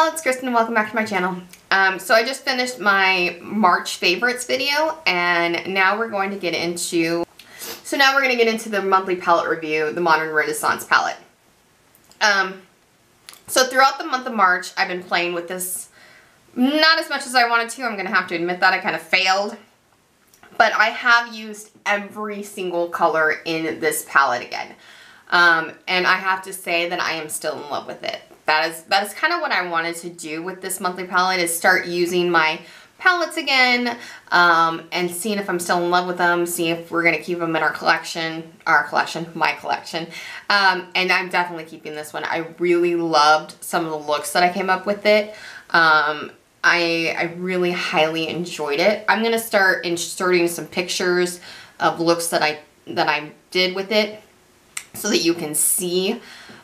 y'all, it's Kristen and welcome back to my channel. So I just finished my March favorites video and now we're going to get into the monthly palette review, the Modern Renaissance palette. So throughout the month of March, I've been playing with this, not as much as I wanted to. I'm going to have to admit that I kind of failed. But I have used every single color in this palette again. And I have to say that I am still in love with it. That is kind of what I wanted to do with this monthly palette, is start using my palettes again, and seeing if I'm still in love with them, seeing if we're going to keep them in my collection. And I'm definitely keeping this one. I really loved some of the looks that I came up with it. I really highly enjoyed it. I'm going to start inserting some pictures of looks that I did with it so that you can see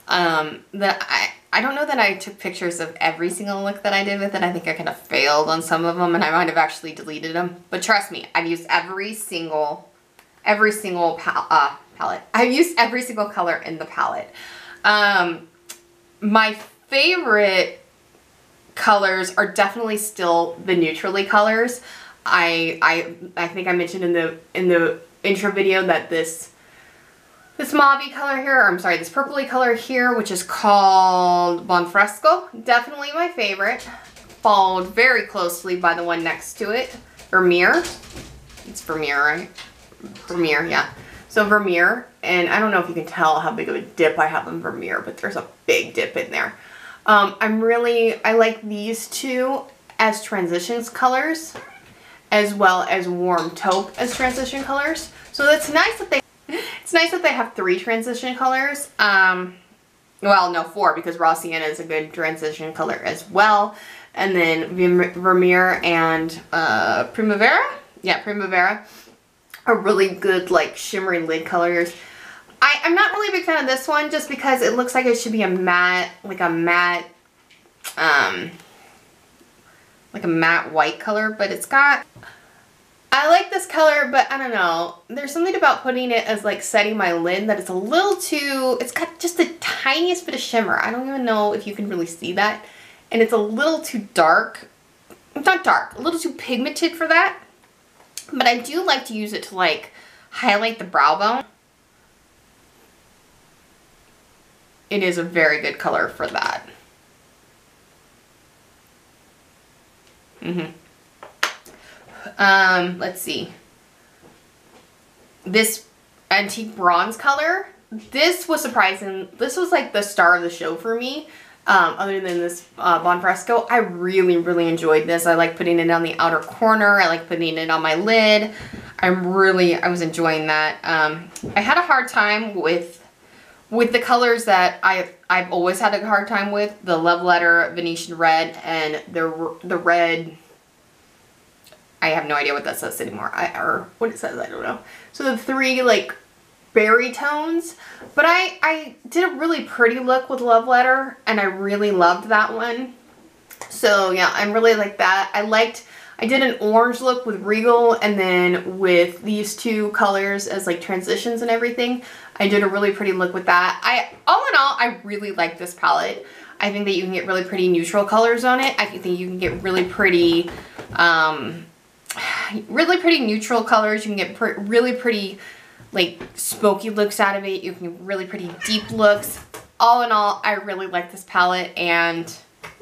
that I don't know that I took pictures of every single look that I did with it. I think I kind of failed on some of them and I might have actually deleted them. But trust me, I've used every single palette. I've used every single color in the palette. My favorite colors are definitely still the neutrally colors. I think I mentioned in the intro video that this mauve color here, or I'm sorry, this purpley color here, which is called Bon Fresco, definitely my favorite. Followed very closely by the one next to it, Vermeer. It's Vermeer, right? Vermeer, yeah. So Vermeer, and I don't know if you can tell how big of a dip I have in Vermeer, but there's a big dip in there. I like these two as transitions colors, as well as warm taupe as transition colors. So it's nice that they have 3 transition colors. Well, no, 4, because Raw Sienna is a good transition color as well. And then Vermeer and Primavera. Yeah, Primavera are really good, like, shimmery lid colors. I'm not really a big fan of this one just because it looks like it should be a matte, like a matte white color, but it's got... I like this color, but I don't know. There's something about putting it as like setting my lid that it's a little too, it's got just the tiniest bit of shimmer. I don't even know if you can really see that. And it's a little too dark. Not dark, a little too pigmented for that. But I do like to use it to like highlight the brow bone. It is a very good color for that. Let's see. This antique bronze color, this was surprising. This was like the star of the show for me. Other than this Bon Fresco, I really, really enjoyed this. I like putting it on the outer corner. I like putting it on my lid. I was enjoying that. I had a hard time with the colors that I've always had a hard time with. The Love Letter Venetian Red and the red... I have no idea what that says anymore, or what it says, I don't know. So the 3 like berry tones, but I did a really pretty look with Love Letter and I really loved that one. So yeah, I really like that. I did an orange look with Regal, and then with these 2 colors as like transitions and everything, I did a really pretty look with that. All in all, I really like this palette. I think that you can get really pretty neutral colors on it. I think you can get really pretty neutral colors. You can get really pretty like smoky looks out of it. You can get really pretty deep looks. All in all, I really like this palette and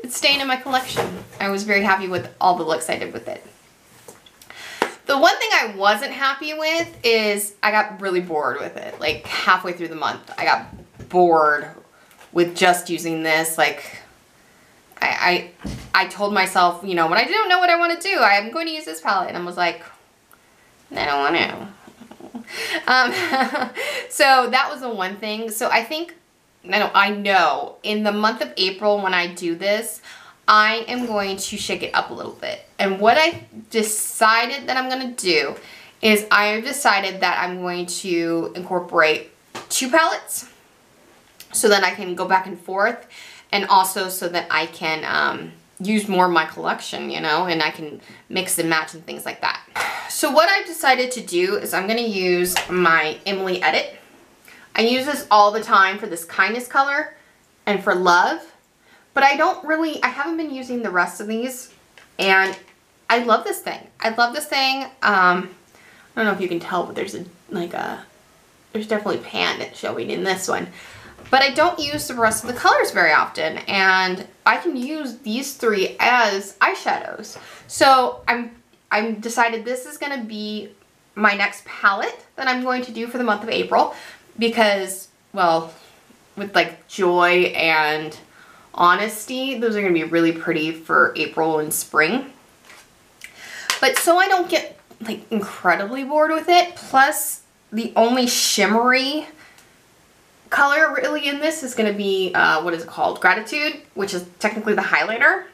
it's staying in my collection. I was very happy with all the looks I did with it. The one thing I wasn't happy with is I got really bored with it. Like halfway through the month, I got bored with just using this. Like I told myself, you know, when I didn't know what I want to do, I'm going to use this palette. And I was like, I don't want to. So that was the one thing. So I know in the month of April when I do this, I am going to shake it up a little bit. And what I decided that I'm going to do is I have decided that I'm going to incorporate 2 palettes so that I can go back and forth. And also so that I can use more of my collection, you know, and I can mix and match and things like that. So what I've decided to do is I'm going to use my Emily Edit. I use this all the time for this kindness color and for love. But I haven't been using the rest of these, and I love this thing. I love this thing. I don't know if you can tell, but there's there's definitely pan showing in this one. But I don't use the rest of the colors very often, and I can use these 3 as eyeshadows. So I'm decided this is going to be my next palette that I'm going to do for the month of April, because, well, with like Joy and Honesty, those are going to be really pretty for April and spring. But so I don't get like incredibly bored with it, plus the only shimmery color really in this is going to be, what is it called? Gratitude, which is technically the highlighter.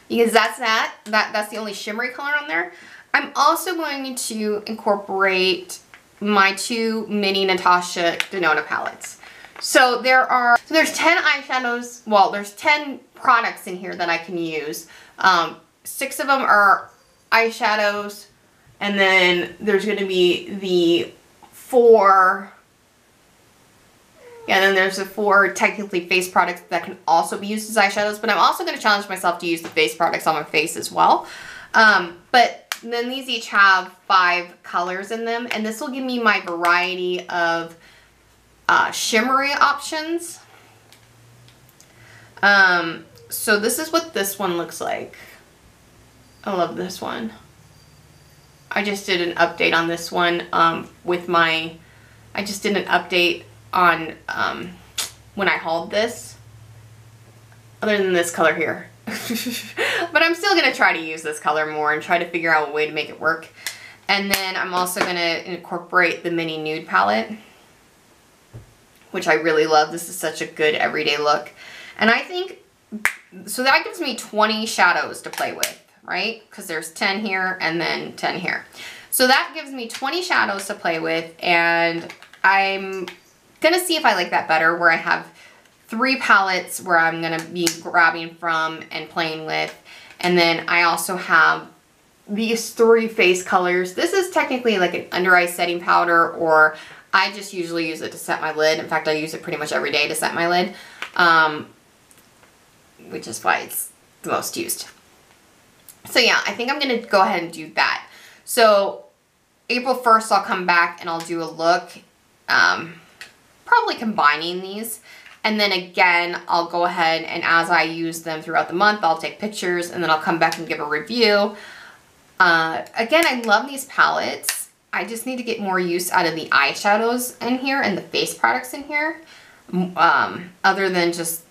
Because that's the only shimmery color on there. I'm also going to incorporate my 2 mini Natasha Denona palettes. So there's 10 eyeshadows, well, there's 10 products in here that I can use. 6 of them are eyeshadows, and then there's going to be the 4, and then there's the 4 technically face products that can also be used as eyeshadows, but I'm also going to challenge myself to use the face products on my face as well. But then these each have 5 colors in them, and this will give me my variety of shimmery options. So this is what this one looks like. I love this one. I just did an update on this one I just did an update on when I hauled this, other than this color here. But I'm still going to try to use this color more and try to figure out a way to make it work. And then I'm also going to incorporate the mini Nude palette, which I really love. This is such a good everyday look. And I think, so that gives me 20 shadows to play with, right? Because there's 10 here and then 10 here. So that gives me 20 shadows to play with, and I'm going to see if I like that better, where I have 3 palettes where I'm going to be grabbing from and playing with. And then I also have these 3 face colors. This is technically like an under eye setting powder, or I just usually use it to set my lid. In fact, I use it pretty much every day to set my lid, which is why it's the most used. So yeah, I think I'm going to go ahead and do that. So April 1st, I'll come back and I'll do a look, probably combining these. And then again, I'll go ahead and as I use them throughout the month, I'll take pictures and then I'll come back and give a review. Again, I love these palettes. I just need to get more use out of the eyeshadows in here and the face products in here. Other than just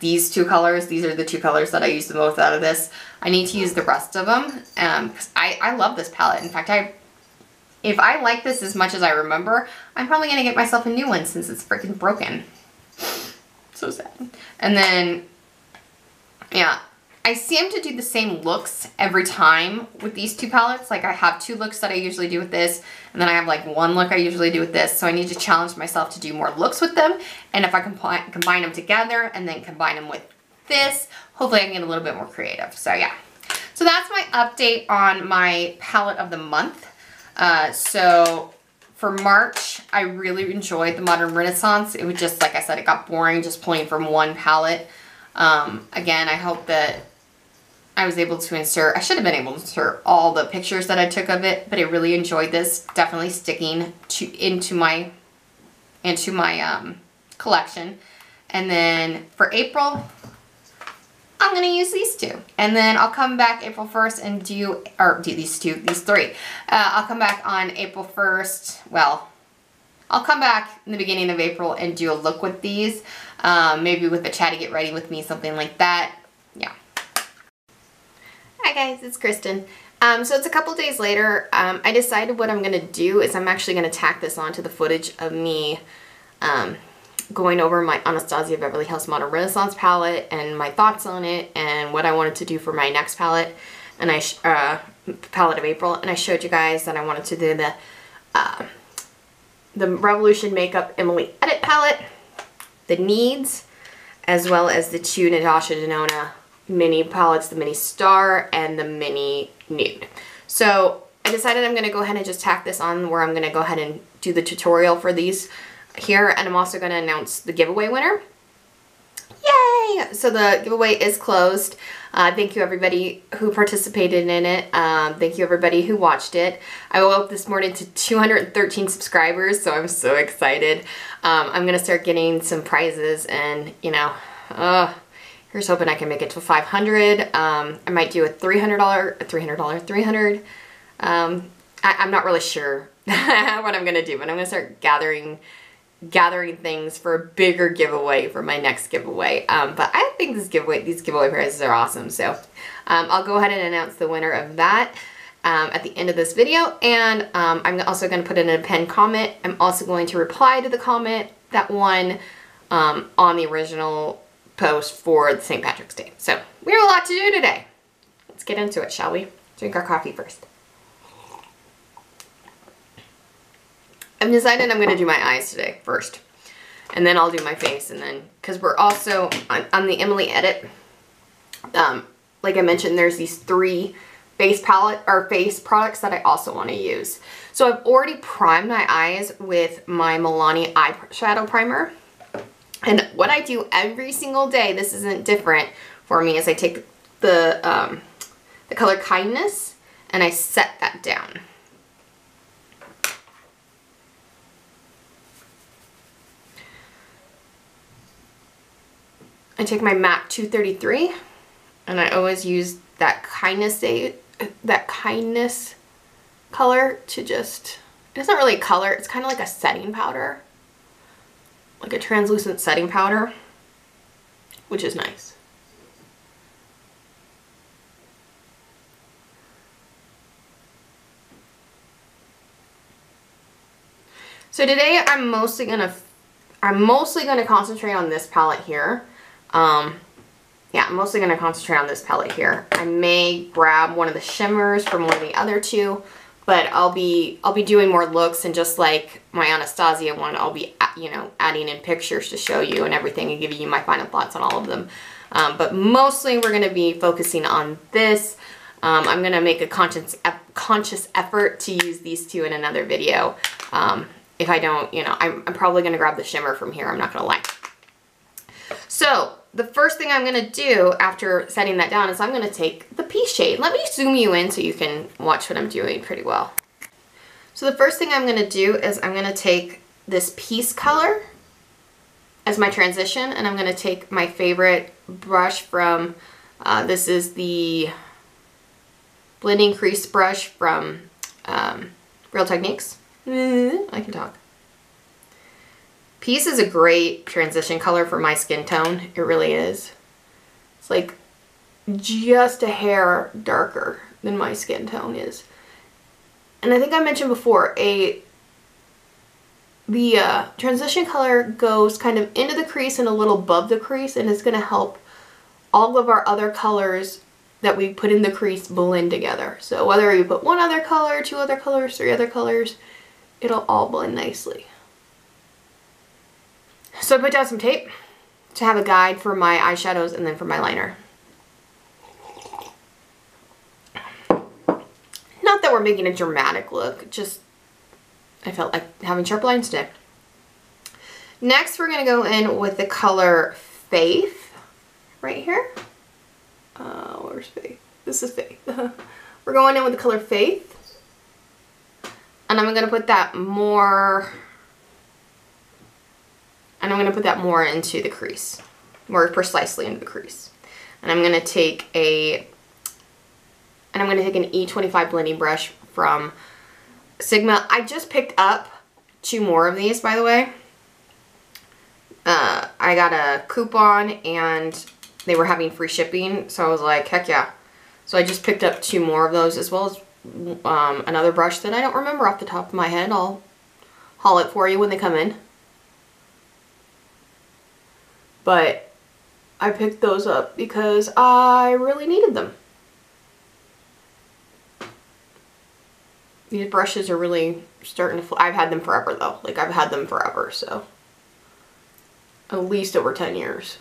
these 2 colors. These are the 2 colors that I use the most out of this. I need to use the rest of them, because I love this palette. In fact, if I like this as much as I remember, I'm probably going to get myself a new one since it's freaking broken. So sad. And then, yeah, I seem to do the same looks every time with these 2 palettes. Like, I have 2 looks that I usually do with this, and then I have like 1 look I usually do with this. So I need to challenge myself to do more looks with them. And if I combine them together and then combine them with this, hopefully I can get a little bit more creative. So yeah. So that's my update on my palette of the month. So for March, I really enjoyed the Modern Renaissance. It was just, like I said, it got boring just pulling from 1 palette. Again, I hope that I was able to insert, I should have been able to insert all the pictures that I took of it, but I really enjoyed this. Definitely sticking into my collection. And then for April, I'm going to use these 2. And then I'll come back April 1st and do these 3. I'll come back on April 1st. Well, I'll come back in the beginning of April and do a look with these. Maybe with a chatty get ready with me, something like that. Yeah. Hi guys, it's Kristen. So it's a couple days later. I decided what I'm going to do is I'm actually going to tack this onto the footage of me going over my Anastasia Beverly Hills Modern Renaissance palette and my thoughts on it and what I wanted to do for my next palette, and palette of April. And I showed you guys that I wanted to do the Revolution Makeup Emily Edit palette, the Needs, as well as the 2 Natasha Denona mini palettes, the mini Star and the mini Nude. So I decided I'm going to go ahead and just tack this on, where I'm going to go ahead and do the tutorial for these here, and I'm also going to announce the giveaway winner. Yay! So the giveaway is closed. Thank you everybody who participated in it. Thank you everybody who watched it. I woke up this morning to 213 subscribers, so I'm so excited. I'm gonna start getting some prizes, and you know, here's hoping I can make it to 500. I might do a $300. I'm not really sure what I'm gonna do, but I'm gonna start gathering things for a bigger giveaway for my next giveaway. But I think these giveaway prizes are awesome. So I'll go ahead and announce the winner of that at the end of this video. And I'm also going to put in a pinned comment. I'm also going to reply to the comment that won on the original post for the St. Patrick's Day. So we have a lot to do today. Let's get into it, shall we? Drink our coffee first. I've decided I'm going to do my eyes today first, and then I'll do my face, and then, because we're also on the Emily Edit, like I mentioned, there's these 3 face products that I also want to use. So I've already primed my eyes with my MILANI eyeshadow primer, and what I do every single day, this isn't different for me, is I take the color Kindness and I set that down. I take my MAC 233, and I always use that kindness color to just, it's not really a color, it's kind of like a setting powder, like a translucent setting powder, which is nice. So today I'm mostly gonna concentrate on this palette here. Yeah, I'm mostly going to concentrate on this palette here. I may grab one of the shimmers from one of the other 2, but I'll be doing more looks, and just like my Anastasia one, I'll be, you know, adding in pictures to show you and everything and giving you my final thoughts on all of them. But mostly we're going to be focusing on this. I'm going to make a conscious effort to use these 2 in another video. If I don't, you know, I'm probably going to grab the shimmer from here. I'm not going to lie. So the first thing I'm going to do after setting that down is I'm going to take the Peach shade. Let me zoom you in so you can watch what I'm doing pretty well. So the first thing I'm going to do is I'm going to take this Peach color as my transition, and I'm going to take my favorite brush from, this is the blending crease brush from Real Techniques. I can talk. Peach is a great transition color for my skin tone. It really is. It's like just a hair darker than my skin tone is. And I think I mentioned before, the transition color goes kind of into the crease and a little above the crease, and it's going to help all of our other colors that we put in the crease blend together. So whether you put 1 other color, 2 other colors, 3 other colors, it'll all blend nicely. So I put down some tape to have a guide for my eyeshadows and then for my liner. Not that we're making a dramatic look, just I felt like having sharp lines today. Next we're going to go in with the color Faith right here. Where's Faith? This is Faith. We're going in with the color Faith. And I'm going to put that more... And I'm going to put that more into the crease, more precisely into the crease. And I'm going to take an E25 blending brush from Sigma. I just picked up 2 more of these, by the way. I got a coupon and they were having free shipping, so I was like, heck yeah. So I just picked up 2 more of those, as well as another brush that I don't remember off the top of my head. I'll haul it for you when they come in. But I picked those up because I really needed them. These brushes are really starting to I've had them forever though. Like I've had them forever, so at least over 10 years.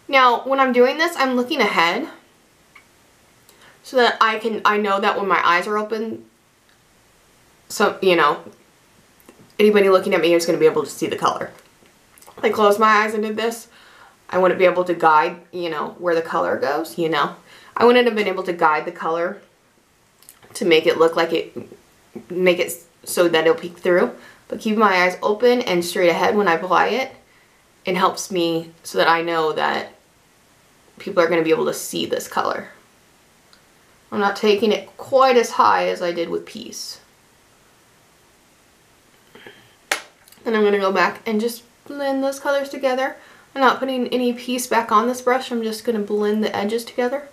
Now, when I'm doing this, I'm looking ahead so that I know that when my eyes are open, so, you know, anybody looking at me is going to be able to see the color. I closed my eyes and did this, I wouldn't be able to guide, you know, where the color goes, you know. I wouldn't have been able to guide the color to make it look like it, make it so that it'll peek through. But keeping my eyes open and straight ahead when I apply it, it helps me so that I know that people are going to be able to see this color. I'm not taking it quite as high as I did with Peace. Then I'm going to go back and just blend those colors together. I'm not putting any Peace back on this brush. I'm just going to blend the edges together.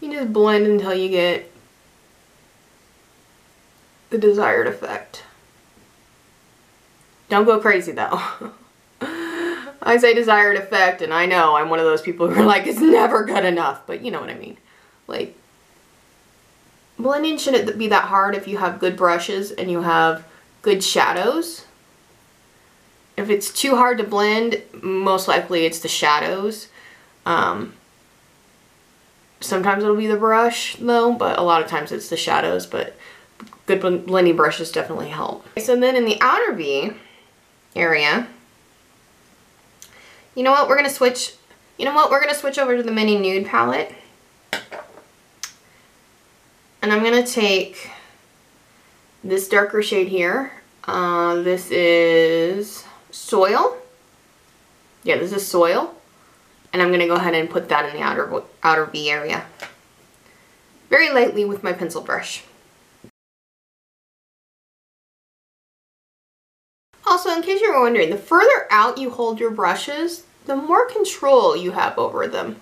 You just blend until you get the desired effect. Don't go crazy though. I say desired effect, and I know I'm one of those people who are like, it's never good enough, but you know what I mean. Like, blending shouldn't be that hard if you have good brushes and you have good shadows. If it's too hard to blend, most likely it's the shadows. Sometimes it'll be the brush though, but a lot of times it's the shadows, but good blending brushes definitely help. So then in the outer V area, you know what, we're gonna switch over to the mini nude palette. And I'm gonna take this darker shade here. This is Soil. Yeah, this is Soil. And I'm gonna go ahead and put that in the outer V area. Very lightly with my pencil brush. Also, in case you're wondering, the further out you hold your brushes, the more control you have over them.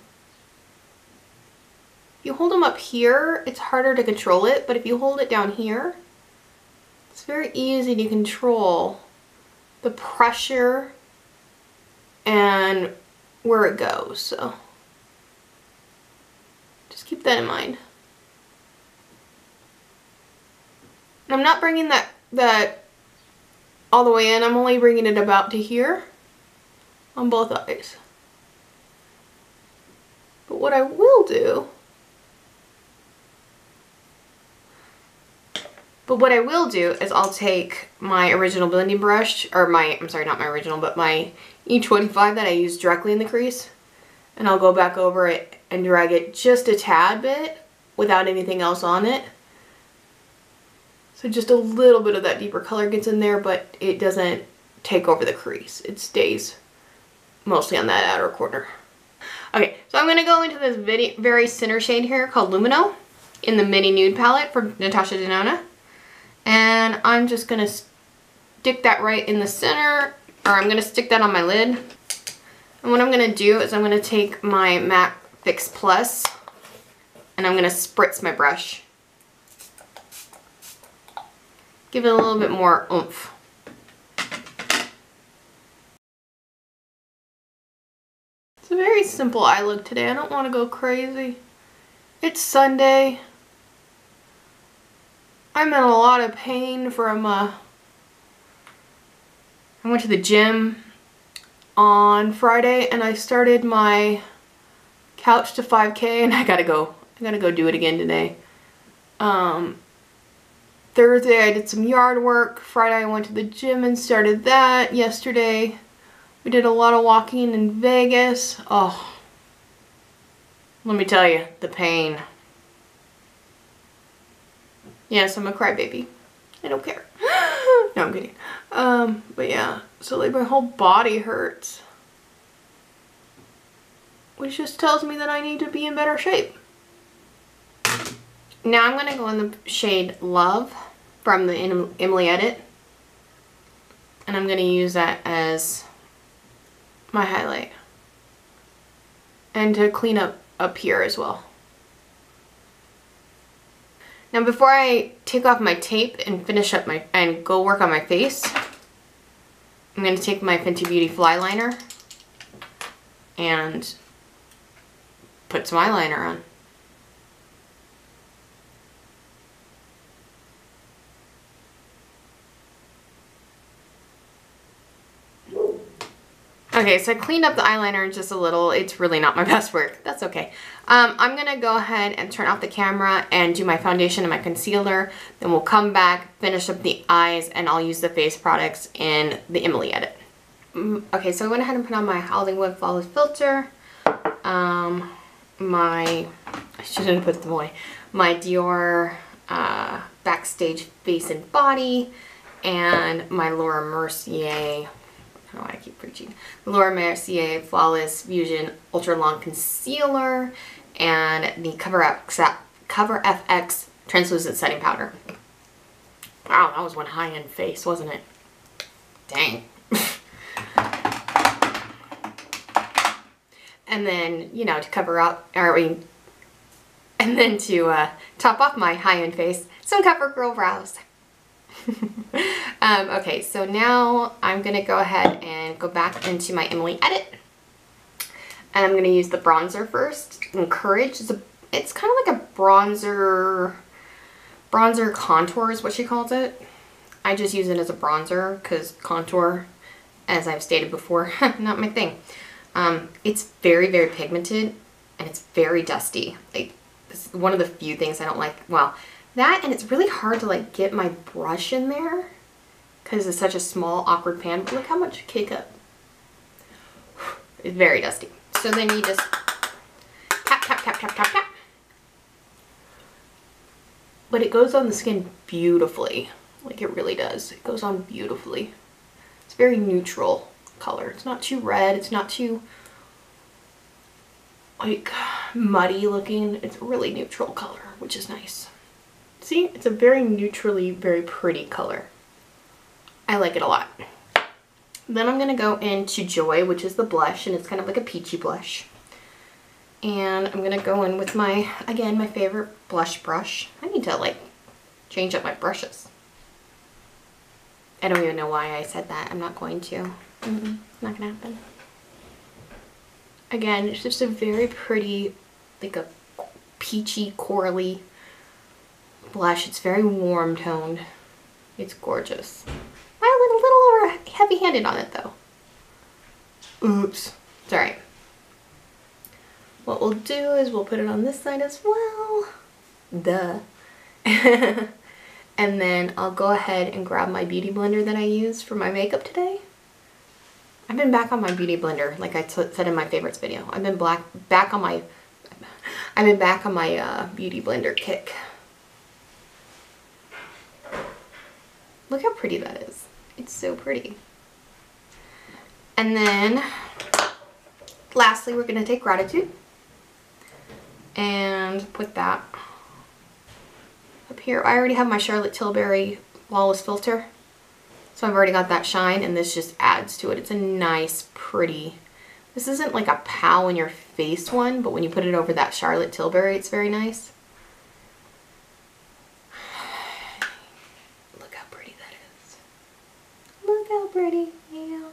If you hold them up here, it's harder to control it, but if you hold it down here, it's very easy to control the pressure and where it goes, so just keep that in mind. And I'm not bringing that all the way in, I'm only bringing it about to here on both eyes. But what I will do is I'll take my original blending brush, or I'm sorry, not my original, but my E25 that I used directly in the crease, and I'll go back over it and drag it just a tad bit without anything else on it. So just a little bit of that deeper color gets in there, but it doesn't take over the crease. It stays mostly on that outer corner. Okay, so I'm gonna go into this very center shade here called Lumino in the mini nude palette for Natasha Denona. And I'm just gonna stick that right in the center, or I'm gonna stick that on my lid. And what I'm gonna do is I'm gonna take my MAC Fix Plus and I'm gonna spritz my brush. Give it a little bit more oomph. It's a very simple eye look today. I don't want to go crazy. It's Sunday. I'm in a lot of pain from I went to the gym on Friday and I started my couch to 5K, and I gotta go do it again today. Thursday I did some yard work. Friday I went to the gym and started that. Yesterday we did a lot of walking in Vegas. Oh, let me tell you, the pain. Yes, I'm a crybaby. I don't care. No, I'm kidding. But yeah, so like my whole body hurts, which just tells me that I need to be in better shape. Now I'm gonna go in the shade Love from the Emily Edit, and I'm gonna use that as my highlight and to clean up here as well. Now before I take off my tape and finish up and go work on my face, I'm going to take my Fenty Beauty Flyliner and put some eyeliner on. Okay, so I cleaned up the eyeliner just a little. It's really not my best work. That's okay. I'm going to go ahead and turn off the camera and do my foundation and my concealer. Then we'll come back, finish up the eyes, and I'll use the face products in the Emily edit. Okay, so I went ahead and put on my Hollywood Flawless Filter. I shouldn't have put them away. My DIOR Backstage Face and Body, and my Laura Mercier, I don't know why I keep preaching, Laura Mercier Flawless Fusion Ultra Long Concealer, and the Cover FX Translucent Setting Powder. Wow, that was one high-end face, wasn't it? Dang. And then, you know, to cover up, and then to top off my high-end face, some COVERGIRL brows. Okay, so now I'm going to go ahead and go back into my Emily edit. And I'm going to use the bronzer first. Courage. It's kind of like a bronzer contour is what she calls it. I just use it as a bronzer because contour, as I've stated before, not my thing. It's very, very pigmented and it's very dusty. Like, it's one of the few things I don't like. Well, that, and it's really hard to like get my brush in there because it's such a small, awkward pan. But look how much kick up. It's very dusty. So then you just tap, tap, tap, tap, tap, tap. But it goes on the skin beautifully. Like, it really does. It goes on beautifully. It's very neutral color. It's not too red. It's not too like muddy looking. It's a really neutral color, which is nice. See, it's a very neutrally, very pretty color. I like it a lot. Then I'm going to go into Joy, which is the blush, and it's kind of like a peachy blush. And I'm going to go in with my, again, my favorite blush brush. I need to like change up my brushes. I don't even know why I said that. I'm not going to. It's not going to happen. Again, it's just a very pretty, like a peachy, corally blush. It's very warm toned. It's gorgeous. I'm a little heavy handed on it though. Oops. It's alright. What we'll do is we'll put it on this side as well. Duh. And then I'll go ahead and grab my beauty blender that I used for my makeup today. I've been back on my beauty blender, like I said in my favorites video. I've been back on my beauty blender kick. Look how pretty that is. It's so pretty. And then, lastly, we're gonna take Gratitude and put that up here. I already have my Charlotte Tilbury Flawless Filter, so I've already got that shine, and this just adds to it. It's a nice, pretty, this isn't like a pow in your face one, but when you put it over that Charlotte Tilbury, it's very nice. Look how pretty that is. Look how pretty, yeah.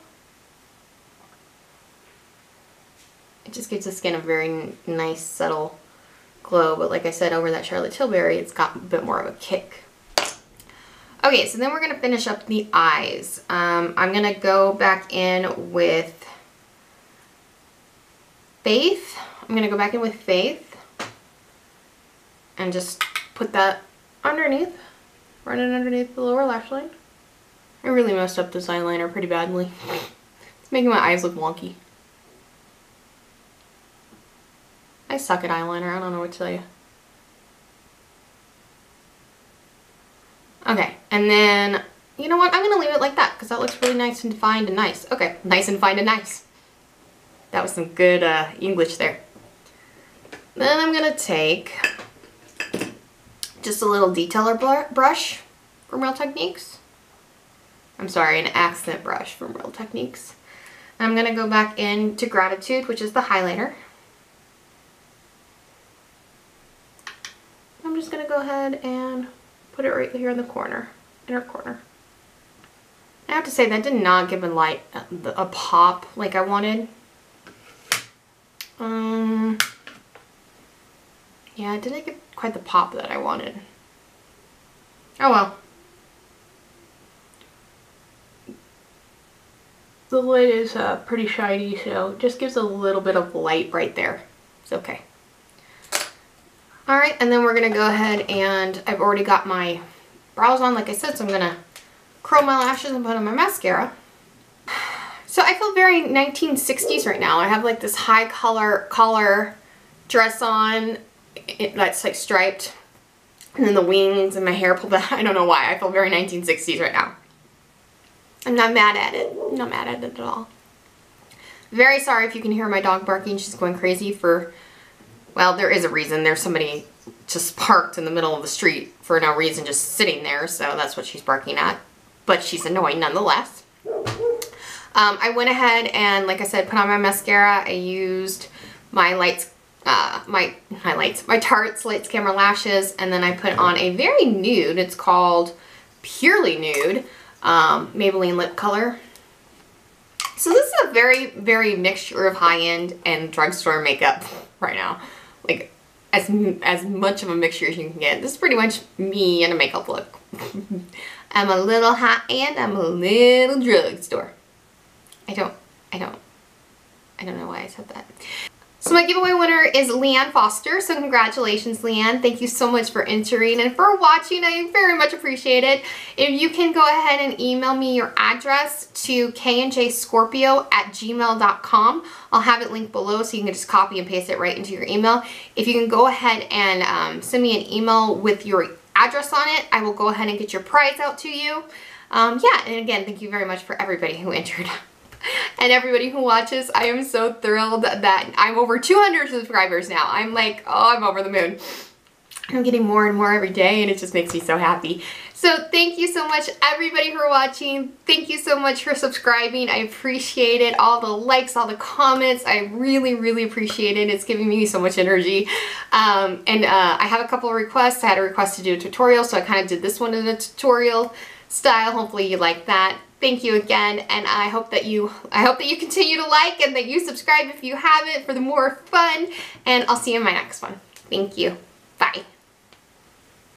It just gives the skin a very nice, subtle glow, but like I said, over that Charlotte Tilbury, it's got a bit more of a kick. Okay, so then we're going to finish up the eyes. I'm going to go back in with Faith. I'm going to go back in with Faith and just put that underneath, run it underneath the lower lash line. I really messed up this eyeliner pretty badly. It's making my eyes look wonky. I suck at eyeliner, I don't know what to tell you. Okay, and then, you know what, I'm going to leave it like that because that looks really nice and defined and nice. Okay, nice and defined and nice. That was some good English there. Then I'm going to take just a little detailer brush from Real Techniques. I'm sorry, an accent brush from Real Techniques. And I'm going to go back into Gratitude, which is the highlighter. I'm just going to go ahead and put it right here in the corner, inner corner. I have to say that did not give a pop like I wanted. Yeah, it didn't get quite the pop that I wanted. Oh well. The lid is pretty shiny, so it just gives a little bit of light right there. It's okay. Alright, and then we're going to go ahead and I've already got my brows on, like I said, so I'm going to curl my lashes and put on my mascara. So I feel very 1960s right now. I have like this high collar dress on that's like striped, and then the wings and my hair pulled back. I don't know why. I feel very 1960s right now. I'm not mad at it. I'm not mad at it at all. Very sorry if you can hear my dog barking. She's going crazy for, well, there is a reason. There's somebody just parked in the middle of the street for no reason, just sitting there, so that's what she's barking at. But she's annoying nonetheless. I went ahead and, like I said, put on my mascara. I used my my Tarte's Lights Camera Lashes, and then I put on a very nude, it's called Purely Nude, Maybelline lip color. So this is a very, very mixture of high-end and drugstore makeup right now. Like, as much of a mixture as you can get. This is pretty much me in a makeup look. I'm a little high-end, I'm a little drugstore. I don't know why I said that. So my giveaway winner is Leanne Foster, so congratulations, Leanne. Thank you so much for entering and for watching. I very much appreciate it. If you can go ahead and email me your address to knjscorpio@gmail.com. I'll have it linked below so you can just copy and paste it right into your email. If you can go ahead and send me an email with your address on it, I will go ahead and get your prize out to you. Yeah, and again, thank you very much for everybody who entered. And everybody who watches. I am so thrilled that I'm over 200 subscribers now. I'm like, oh, I'm over the moon. I'm getting more and more every day, and it just makes me so happy. So thank you so much, everybody, for watching. Thank you so much for subscribing. I appreciate it. All the likes, all the comments. I really, really appreciate it. It's giving me so much energy. I have a couple of requests. I had a request to do a tutorial, so I kind of did this one in a tutorial style. Hopefully you like that. Thank you again, and I hope that you continue to like and that you subscribe if you haven't for the more fun, and I'll see you in my next one. Thank you.